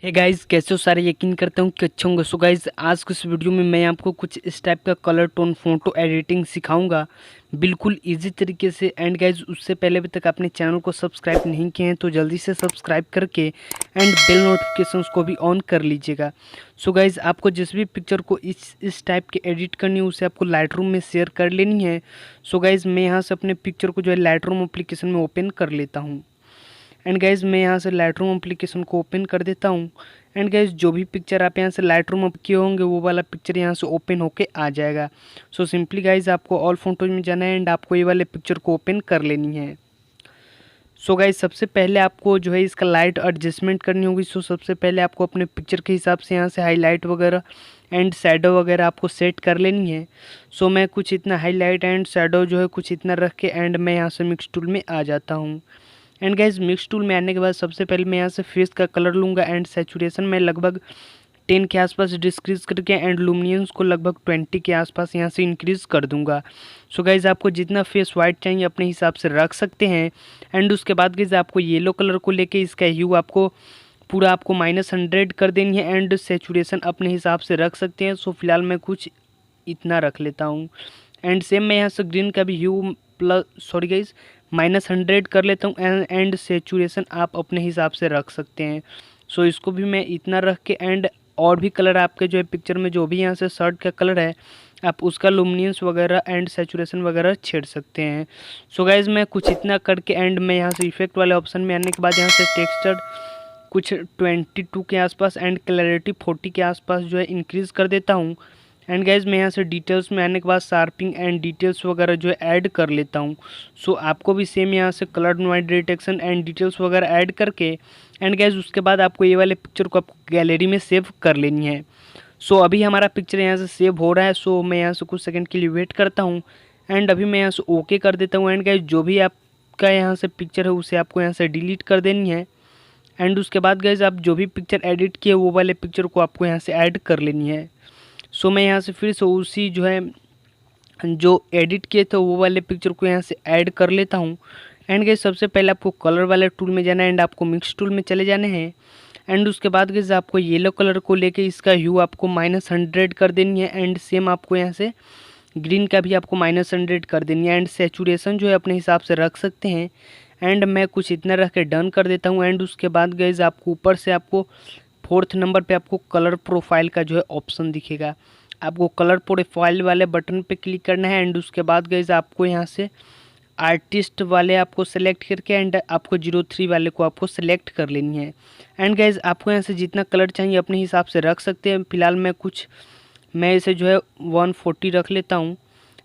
Hey guys, कैसे हो सारे। यकीन करता हूँ कि अच्छे होंगे। सो गाइस, आज के इस वीडियो में मैं आपको कुछ इस टाइप का कलर टोन फोटो एडिटिंग सिखाऊंगा बिल्कुल इजी तरीके से। एंड गाइस, उससे पहले अभी तक आपने चैनल को सब्सक्राइब नहीं किए हैं तो जल्दी से सब्सक्राइब करके एंड बेल नोटिफिकेशंस को भी ऑन कर लीजिएगा। सो गाइस, आपको जिस भी पिक्चर को इस टाइप की एडिट करनी है उसे आपको लाइटरूम में शेयर कर लेनी है। सो गाइस, मैं यहाँ से अपने पिक्चर को जो है लाइटरूम एप्लीकेशन में ओपन कर लेता हूँ। एंड गाइज, मैं यहाँ से लाइटरूम एप्लीकेशन को ओपन कर देता हूँ। एंड गाइज, जो भी पिक्चर आप यहाँ से लाइटरूम अप किए होंगे वो वाला पिक्चर यहाँ से ओपन होके आ जाएगा। सो सिंपली गाइज, आपको ऑल फोटोज में जाना है एंड आपको ये वाले पिक्चर को ओपन कर लेनी है। सो गाइज, सबसे पहले आपको जो है इसका लाइट एडजस्टमेंट करनी होगी। सो सबसे पहले आपको अपने पिक्चर के हिसाब से यहाँ से हाईलाइट वगैरह एंड शैडो वगैरह आपको सेट कर लेनी है। सो मैं कुछ इतना हाईलाइट एंड शैडो जो है कुछ इतना रख के एंड मैं यहाँ से मिक्स टूल में आ जाता हूँ। एंड गाइज, मिक्स टूल में आने के बाद सबसे पहले मैं यहाँ से फेस का कलर लूँगा एंड सैचुरेशन में लगभग 10 के आसपास डिक्रीज़ करके एंड लुमिनियंस को लगभग 20 के आसपास यहाँ से इंक्रीज़ कर दूंगा। सो गाइज, आपको जितना फेस वाइट चाहिए अपने हिसाब से रख सकते हैं। एंड उसके बाद गाइज, आपको येलो कलर को लेके इसका ह्यू आपको पूरा आपको -100 कर देनी है एंड सैचुरेशन अपने हिसाब से रख सकते हैं। सो फिलहाल मैं कुछ इतना रख लेता हूँ। एंड सेम मैं यहाँ से ग्रीन का भी ह्यू गाइज -100 कर लेता हूँ एंड सैचुरेशन आप अपने हिसाब से रख सकते हैं। सो इसको भी मैं इतना रख के एंड और भी कलर आपके जो है पिक्चर में जो भी यहाँ से शर्ट का कलर है आप उसका लुमिनियंस वगैरह एंड सैचुरेशन वगैरह छेड़ सकते हैं। सो गाइज, मैं कुछ इतना करके एंड मैं यहाँ से इफेक्ट वाले ऑप्शन में आने के बाद यहाँ से टेक्सचर कुछ 22 के आसपास एंड क्लैरिटी 40 के आसपास जो है इंक्रीज़ कर देता हूँ। एंड गाइज, मैं यहाँ से डिटेल्स में आने के बाद शार्पिंग एंड डिटेल्स वगैरह जो है ऐड कर लेता हूँ। सो आपको भी सेम यहाँ से colour noise detection and details वगैरह ऐड करके एंड गाइज उसके बाद आपको ये वाले पिक्चर को आपको गैलरी में सेव कर लेनी है। सो अभी हमारा पिक्चर यहाँ से सेव हो रहा है। सो मैं यहाँ से कुछ सेकंड के लिए वेट करता हूँ एंड अभी मैं यहाँ से ओके कर देता हूँ। एंड गाइज, जो भी आपका यहाँ से पिक्चर है उसे आपको यहाँ से डिलीट कर देनी है। एंड उसके बाद गाइज, आप जो भी पिक्चर एडिट किए वो वाले पिक्चर को आपको यहाँ से ऐड कर लेनी है। सो मैं यहाँ से फिर से उसी जो है जो एडिट किए थे वो वाले पिक्चर को यहाँ से ऐड कर लेता हूँ। एंड गाइस, सबसे पहले आपको कलर वाले टूल में जाना है एंड आपको मिक्स टूल में चले जाने हैं। एंड उसके बाद गाइस, आपको येलो कलर को लेके इसका ह्यू आपको -100 कर देनी है एंड सेम आपको यहाँ से ग्रीन का भी आपको -100 कर देनी है एंड सैचुरेशन जो है अपने हिसाब से रख सकते हैं। एंड मैं कुछ इतना रख के डन कर देता हूँ। एंड उसके बाद गाइस, आपको ऊपर से आपको 4th नंबर पे आपको कलर प्रोफाइल का जो है ऑप्शन दिखेगा। आपको कलर प्रोफाइल वाले बटन पे क्लिक करना है एंड उसके बाद गाइस आपको यहाँ से आर्टिस्ट वाले आपको सेलेक्ट करके एंड आपको 03 वाले को आपको सेलेक्ट कर लेनी है। एंड गाइस, आपको यहाँ से जितना कलर चाहिए अपने हिसाब से रख सकते हैं। फिलहाल मैं इसे जो है 140 रख लेता हूँ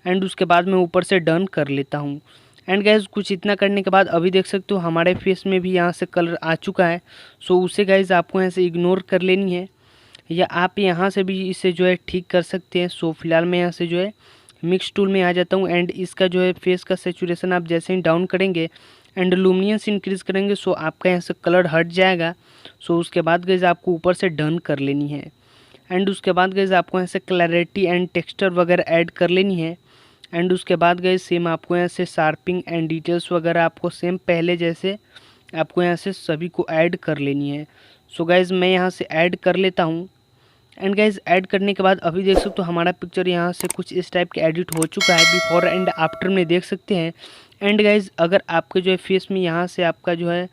एंड उसके बाद मैं ऊपर से डन कर लेता हूँ। एंड गाइज, कुछ इतना करने के बाद अभी देख सकते हो हमारे फेस में भी यहाँ से कलर आ चुका है। सो उसे गाइज आपको यहाँ से इग्नोर कर लेनी है या आप यहाँ से भी इसे जो है ठीक कर सकते हैं। सो फिलहाल मैं यहाँ से जो है मिक्स टूल में आ जाता हूँ एंड इसका जो है फेस का सैचुरेशन आप जैसे ही डाउन करेंगे एंड लुमिनियंस इंक्रीज़ करेंगे सो आपका यहाँ से कलर हट जाएगा। सो उसके बाद गाइज आपको ऊपर से डन कर लेनी है। एंड उसके बाद गाइज आपको यहाँ से क्लैरिटी एंड टेक्सचर वगैरह ऐड कर लेनी है। एंड उसके बाद गाइज सेम आपको यहाँ से शार्पिंग एंड डिटेल्स वगैरह आपको सेम पहले जैसे आपको यहाँ से सभी को ऐड कर लेनी है। सो गाइज, मैं यहाँ से ऐड कर लेता हूँ। एंड गाइज, ऐड करने के बाद अभी देख सकते हो हमारा पिक्चर यहाँ से कुछ इस टाइप का एडिट हो चुका है। बिफोर एंड आफ्टर में देख सकते हैं। एंड गाइज, अगर आपके जो है फेस में यहाँ से आपका जो है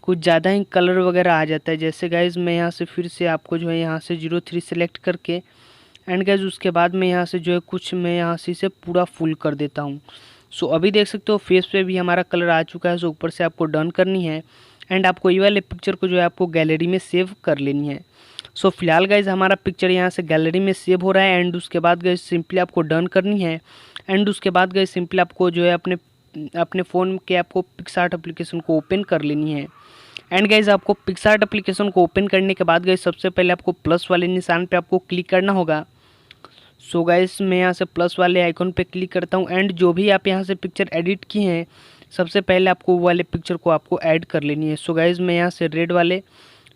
कुछ ज़्यादा ही कलर वगैरह आ जाता है, जैसे गाइज मैं यहाँ से फिर से आपको जो है यहाँ से 03 सेलेक्ट करके एंड गाइज उसके बाद मैं यहाँ से जो है कुछ मैं यहाँ से इसे पूरा फुल कर देता हूँ। सो अभी देख सकते हो फेस पे भी हमारा कलर आ चुका है। सो ऊपर से आपको डन करनी है एंड आपको ये वाले पिक्चर को जो है आपको गैलरी में सेव कर लेनी है। सो फिलहाल गाइज हमारा पिक्चर यहाँ से गैलरी में सेव हो रहा है एंड उसके बाद गाइज सिंपली आपको डन करनी है। एंड उसके बाद गाइज सिंपली आपको जो है अपने फ़ोन के आपको पिक्सआर्ट एप्लीकेशन को ओपन कर लेनी है। एंड गाइज, आपको पिक्सआर्ट एप्लीकेशन को ओपन करने के बाद गाइज सबसे पहले आपको प्लस वाले निशान पे आपको क्लिक करना होगा। सो गाइस, मैं यहाँ से प्लस वाले आइकॉन पे क्लिक करता हूँ एंड जो भी आप यहाँ से पिक्चर एडिट किए हैं सबसे पहले आपको वो वाले पिक्चर को आपको ऐड कर लेनी है। सो गाइस, मैं यहाँ से रेड वाले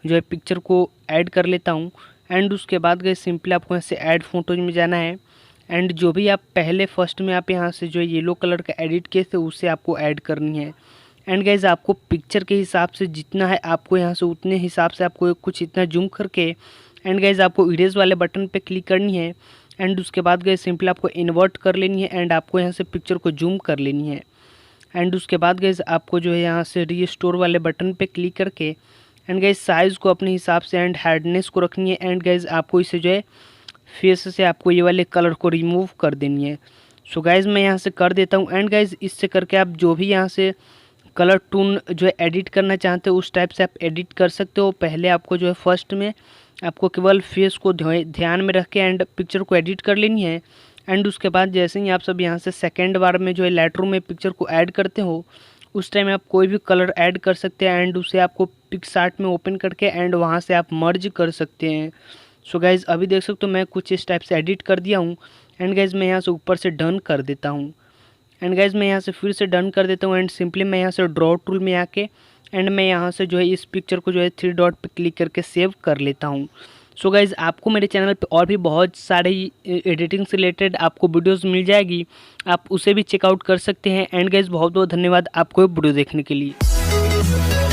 जो है पिक्चर को ऐड कर लेता हूँ एंड उसके बाद गाइस सिंपली आपको यहाँ से ऐड फोटोज में जाना है एंड जो भी आप पहले फर्स्ट में आप यहाँ से जो है येलो कलर का एडिट किए थे उसे आपको ऐड करनी है। एंड गाइज आपको पिक्चर के हिसाब से जितना है आपको यहाँ से उतने हिसाब से आपको कुछ इतना जूम करके एंड गाइज आपको इरेज वाले बटन पे क्लिक करनी है। एंड उसके बाद गाइज सिंपली आपको इन्वर्ट कर लेनी है एंड आपको यहाँ से पिक्चर को जूम कर लेनी है। एंड उसके बाद गाइज आपको जो है यहाँ से रीस्टोर वाले बटन पे क्लिक करके एंड गाइज साइज़ को अपने हिसाब से एंड हार्डनेस को रखनी है। एंड गाइज आपको इसे जो है फेस से आपको ये वाले कलर को रिमूव कर देनी है। सो गाइज मैं यहाँ से कर देता हूँ। एंड गाइज इससे करके आप जो भी यहाँ से कलर टून जो है एडिट करना चाहते हो उस टाइप से आप एडिट कर सकते हो। पहले आपको जो है फर्स्ट में आपको केवल फेस को ध्यान में रख के एंड पिक्चर को एडिट कर लेनी है। एंड उसके बाद जैसे ही आप सब यहाँ से सेकेंड बार में जो है लाइटरूम में पिक्चर को ऐड करते हो उस टाइम आप कोई भी कलर ऐड कर सकते हैं एंड उसे आपको पिक्सआर्ट में ओपन करके एंड वहाँ से आप मर्ज कर सकते हैं। सो गाइज़ अभी देख सकते हो मैं कुछ इस टाइप से एडिट कर दिया हूँ। एंड गाइज़ मैं यहाँ से ऊपर से डन कर देता हूँ। एंड गाइज़ मैं यहाँ से फिर से डन कर देता हूँ एंड सिंपली मैं यहाँ से ड्रॉ टूल में आके एंड मैं यहाँ से जो है इस पिक्चर को जो है 3 डॉट पे क्लिक करके सेव कर लेता हूँ। सो गाइज़ आपको मेरे चैनल पे और भी बहुत सारे एडिटिंग से रिलेटेड आपको वीडियोस मिल जाएगी, आप उसे भी चेकआउट कर सकते हैं। एंड गाइज़ बहुत बहुत धन्यवाद आपको वीडियो देखने के लिए।